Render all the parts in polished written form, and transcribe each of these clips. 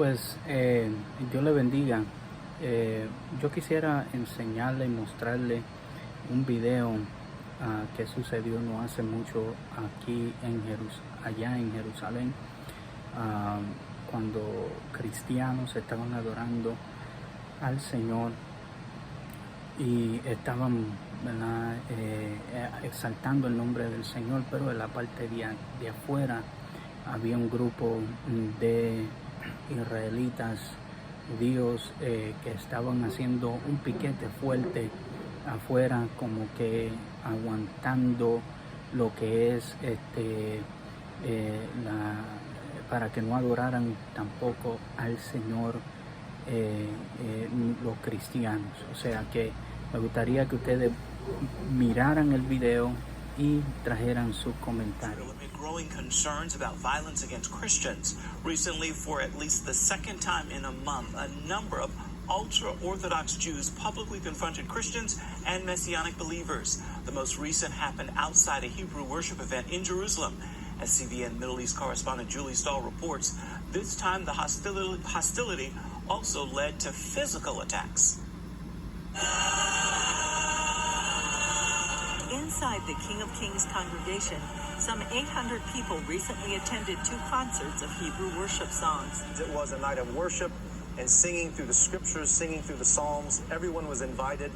Pues Dios le bendiga. Yo quisiera enseñarle y mostrarle un video que sucedió no hace mucho aquí allá en Jerusalén, cuando cristianos estaban adorando al Señor y estaban, ¿verdad? Exaltando el nombre del Señor, pero en la parte de afuera había un grupo de israelitas judíos que estaban haciendo un piquete fuerte afuera, como que aguantando lo que es para que no adoraran tampoco al Señor los cristianos. O sea que me gustaría que ustedes miraran el video y trajeran sus comentarios. Growing concerns about violence against Christians. Recently, for at least the second time in a month, a number of ultra-Orthodox Jews publicly confronted Christians and Messianic believers. The most recent happened outside a Hebrew worship event in Jerusalem. As CBN Middle East correspondent Julie Stahl reports, this time the hostility also led to physical attacks. Inside the King of Kings congregation, some 800 people recently attended 2 concerts of Hebrew worship songs. It was a night of worship and singing through the scriptures, singing through the Psalms. Everyone was invited,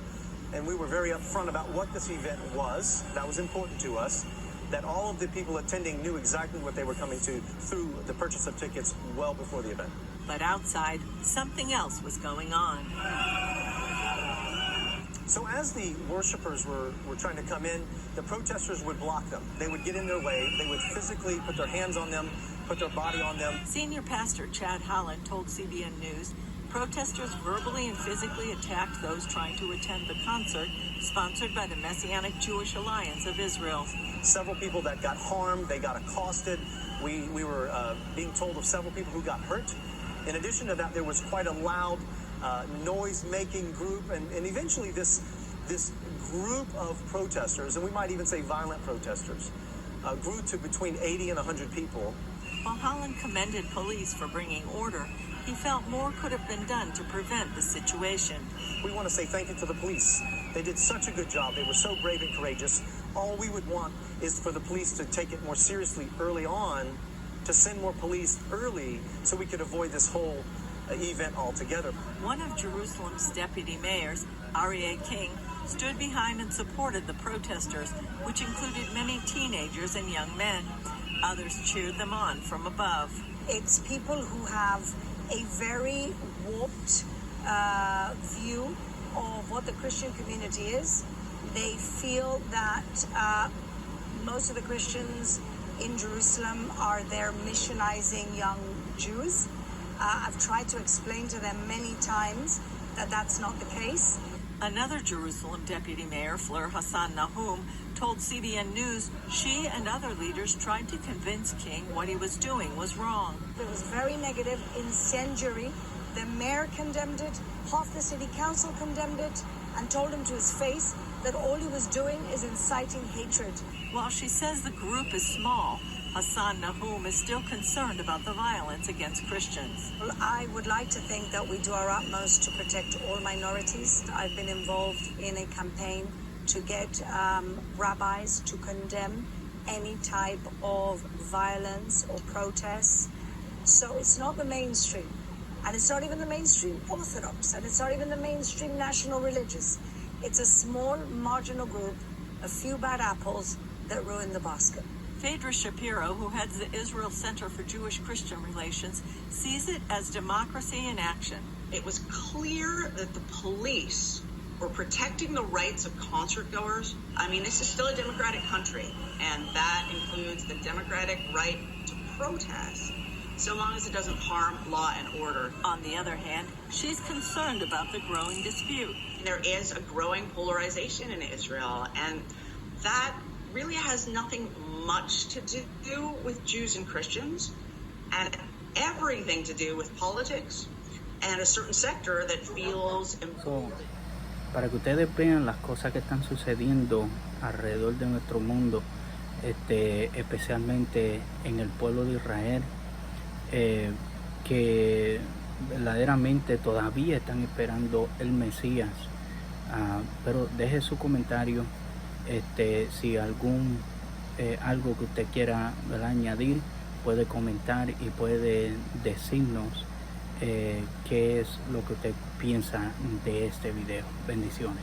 and we were very upfront about what this event was. That was important to us, that all of the people attending knew exactly what they were coming to through the purchase of tickets well before the event. But outside, something else was going on. So as the worshipers were trying to come in, the protesters would block them. They would get in their way. They would physically put their hands on them, put their body on them. Senior pastor Chad Holland told CBN News protesters verbally and physically attacked those trying to attend the concert sponsored by the Messianic Jewish Alliance of Israel. Several people that got harmed, they got accosted. We were being told of several people who got hurt. In addition to that, there was quite a loud noise-making group, and eventually this group of protesters, and we might even say violent protesters, grew to between 80 and 100 people. While Holland commended police for bringing order, he felt more could have been done to prevent the situation. We want to say thank you to the police. They did such a good job. They were so brave and courageous. All we would want is for the police to take it more seriously early on, to send more police early so we could avoid this whole event altogether. One of Jerusalem's deputy mayors, Aryeh King, stood behind and supported the protesters, which included many teenagers and young men. Others cheered them on from above. It's people who have a very warped view of what the Christian community is. They feel that most of the Christians in Jerusalem are there missionizing young Jews. I've tried to explain to them many times that that's not the case. Another Jerusalem deputy mayor, Fleur Hassan Nahum, told CBN News she and other leaders tried to convince King what he was doing was wrong. It was very negative, incendiary. The mayor condemned it, half the city council condemned it, and told him to his face that all he was doing is inciting hatred. While she says the group is small, Hassan Nahum is still concerned about the violence against Christians. Well, I would like to think that we do our utmost to protect all minorities. I've been involved in a campaign to get rabbis to condemn any type of violence or protests. So it's not the mainstream. And it's not even the mainstream Orthodox. And it's not even the mainstream national religious. It's a small marginal group, a few bad apples that ruin the basket. Phaedra Shapiro, who heads the Israel Center for Jewish-Christian Relations, sees it as democracy in action. It was clear that the police were protecting the rights of concert goers. I mean, this is still a democratic country, and that includes the democratic right to protest, so long as it doesn't harm law and order. On the other hand, she's concerned about the growing dispute. There is a growing polarization in Israel, and that really has nothing much to do with Jews and Christians, and everything to do with politics and a certain sector that feels para que ustedes vean las cosas que están sucediendo alrededor de nuestro mundo, especialmente en el pueblo de Israel. que verdaderamente todavía están esperando el Mesías. Pero deje su comentario, si algo que usted quiera, ¿verdad?, añadir, puede comentar y puede decirnos qué es lo que usted piensa de este video. Bendiciones.